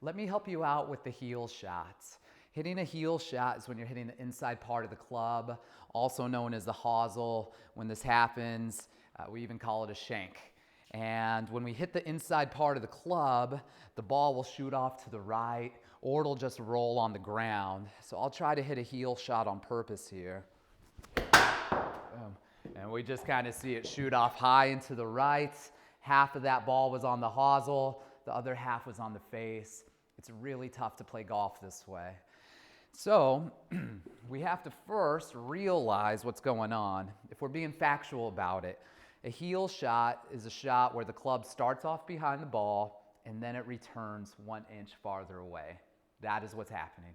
Let me help you out with the heel shots. Hitting a heel shot is when you're hitting the inside part of the club, also known as the hosel. When this happens, we even call it a shank. And when we hit the inside part of the club, the ball will shoot off to the right, or it'll just roll on the ground. So I'll try to hit a heel shot on purpose here. Boom. And we just kind of see it shoot off high and to the right. Half of that ball was on the hosel, the other half was on the face. It's really tough to play golf this way. So we have to first realize what's going on. If we're being factual about it, a heel shot is a shot where the club starts off behind the ball and then it returns 1 inch farther away. That is what's happening.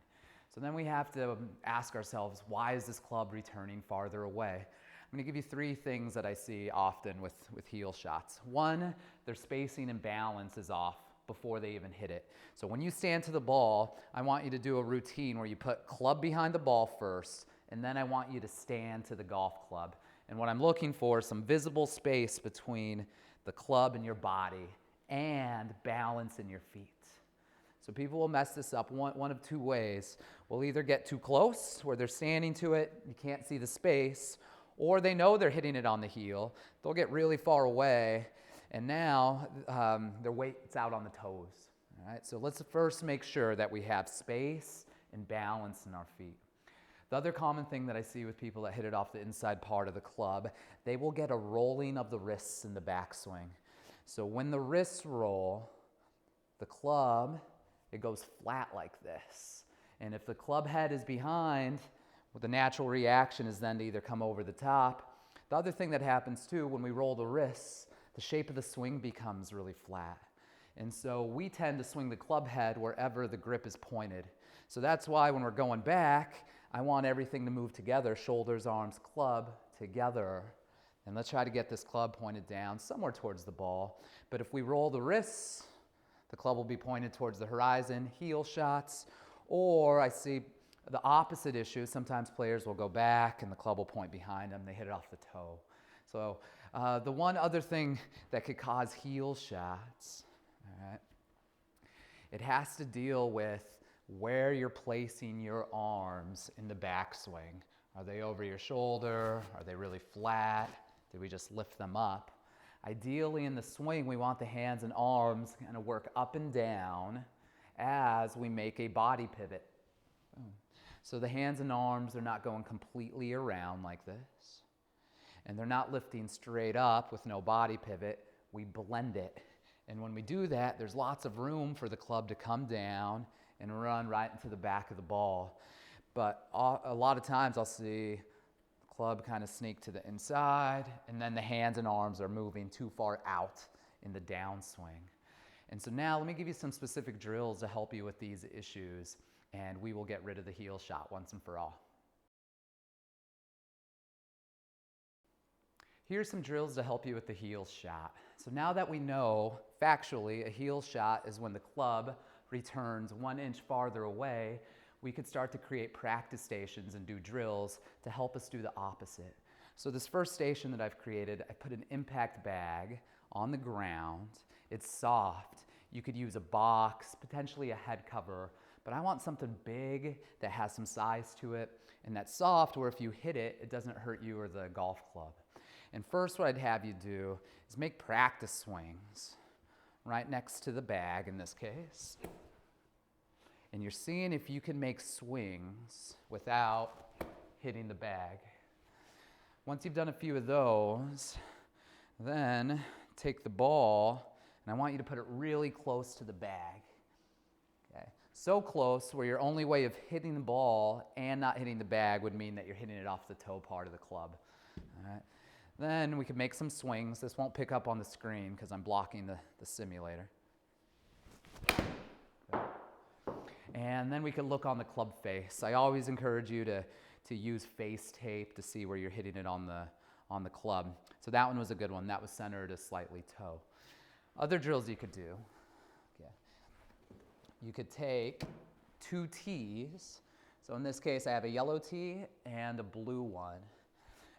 So then we have to ask ourselves, why is this club returning farther away? I'm going to give you 3 things that I see often with heel shots. 1, their spacing and balance is off before they even hit it. So when you stand to the ball, I want you to do a routine where you put club behind the ball first, and then I want you to stand to the golf club. And what I'm looking for is some visible space between the club and your body and balance in your feet. So people will mess this up one of 2 ways. We'll either get too close where they're standing to it, you can't see the space, or they know they're hitting it on the heel. They'll get really far away, and now their weight's out on the toes. All right? So let's first make sure that we have space and balance in our feet. The other common thing that I see with people that hit it off the inside part of the club, they will get a rolling of the wrists in the backswing. So when the wrists roll, the club, it goes flat like this. And if the club head is behind, well, the natural reaction is then to either come over the top. The other thing that happens too, when we roll the wrists, the shape of the swing becomes really flat. And so we tend to swing the club head wherever the grip is pointed. So that's why when we're going back, I want everything to move together, shoulders, arms, club together. And let's try to get this club pointed down somewhere towards the ball. But if we roll the wrists, the club will be pointed towards the horizon, heel shots, or I see the opposite issue. Sometimes players will go back and the club will point behind them. They hit it off the toe. So the one other thing that could cause heel shots, all right, it has to deal with where you're placing your arms in the backswing. Are they over your shoulder? Are they really flat? Did we just lift them up? Ideally in the swing, we want the hands and arms to kind of work up and down as we make a body pivot. So the hands and arms are not going completely around like this. And they're not lifting straight up with no body pivot. We blend it. And when we do that, there's lots of room for the club to come down and run right into the back of the ball. But a lot of times I'll see the club kind of sneak to the inside, and then the hands and arms are moving too far out in the downswing. And so now let me give you some specific drills to help you with these issues, and we will get rid of the heel shot once and for all. Here's some drills to help you with the heel shot. So now that we know factually a heel shot is when the club returns 1 inch farther away, we could start to create practice stations and do drills to help us do the opposite. So this first station that I've created, I put an impact bag on the ground. It's soft. You could use a box, potentially a head cover, but I want something big that has some size to it and that's soft where if you hit it, it doesn't hurt you or the golf club. And first what I'd have you do is make practice swings right next to the bag in this case. And you're seeing if you can make swings without hitting the bag. Once you've done a few of those, then take the ball, and I want you to put it really close to the bag. Okay? So close where your only way of hitting the ball and not hitting the bag would mean that you're hitting it off the toe part of the club. All right? Then we can make some swings. This won't pick up on the screen because I'm blocking the simulator. And then we can look on the club face. I always encourage you to use face tape to see where you're hitting it on the club. So that one was a good one. That was centered a slightly toe. Other drills you could do. Okay. You could take 2 tees. So in this case, I have a yellow tee and a blue one.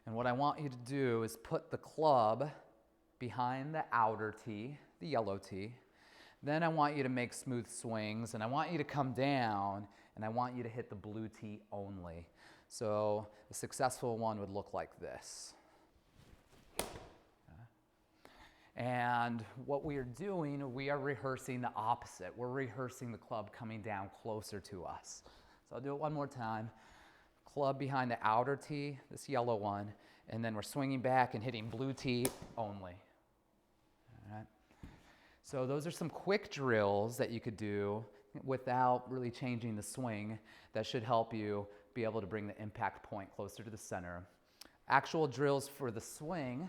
And what I want you to do is put the club behind the outer tee, the yellow tee. Then I want you to make smooth swings, and I want you to come down, and I want you to hit the blue tee only. So a successful one would look like this. And what we are doing, we are rehearsing the opposite. We're rehearsing the club coming down closer to us. So I'll do it one more time. Club behind the outer tee, this yellow one, and then we're swinging back and hitting blue tee only. All right. So those are some quick drills that you could do without really changing the swing that should help you be able to bring the impact point closer to the center. Actual drills for the swing,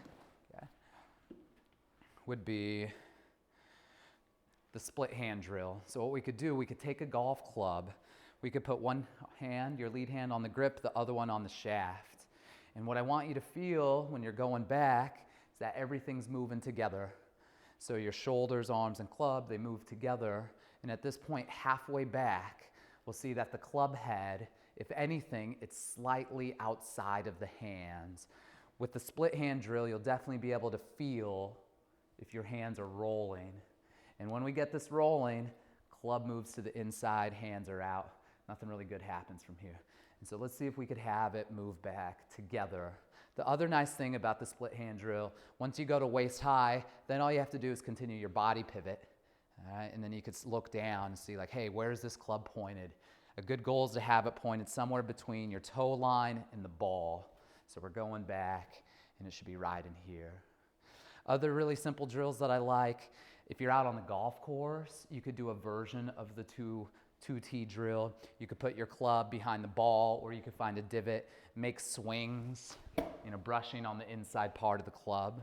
okay, would be the split hand drill. So what we could do, we could take a golf club, we could put one hand, your lead hand on the grip, the other one on the shaft. And what I want you to feel when you're going back is that everything's moving together. So your shoulders, arms, and club, they move together. And at this point, halfway back, we'll see that the club head, if anything, it's slightly outside of the hands. With the split hand drill, you'll definitely be able to feel if your hands are rolling. And when we get this rolling, club moves to the inside, hands are out. Nothing really good happens from here. And so let's see if we could have it move back together. The other nice thing about the split hand drill, once you go to waist high, then all you have to do is continue your body pivot. All right? And then you could look down and see like, hey, where's this club pointed? A good goal is to have it pointed somewhere between your toe line and the ball. So we're going back, and it should be right in here. Other really simple drills that I like, if you're out on the golf course, you could do a version of the two-tee drill. You could put your club behind the ball, or you could find a divot, make swings, brushing on the inside part of the club.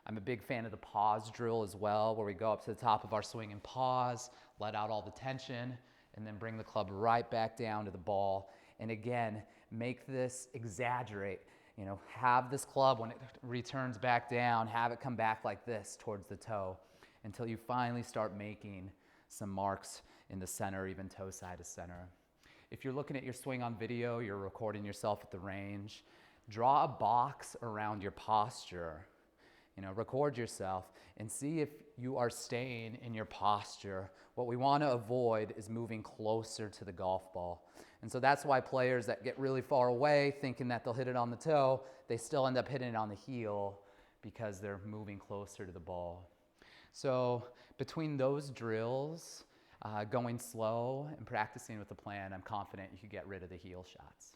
I'm a big fan of the pause drill as well, where we go up to the top of our swing and pause, let out all the tension, and then bring the club right back down to the ball. And again, make this exaggerate. Have this club, when it returns back down, have it come back like this towards the toe until you finally start making some marks in the center, even toe side to center. If you're looking at your swing on video, you're recording yourself at the range, draw a box around your posture. Record yourself and see if you are staying in your posture. What we want to avoid is moving closer to the golf ball. And so that's why players that get really far away thinking that they'll hit it on the toe, they still end up hitting it on the heel because they're moving closer to the ball. So between those drills, going slow and practicing with the plan, I'm confident you could get rid of the heel shots.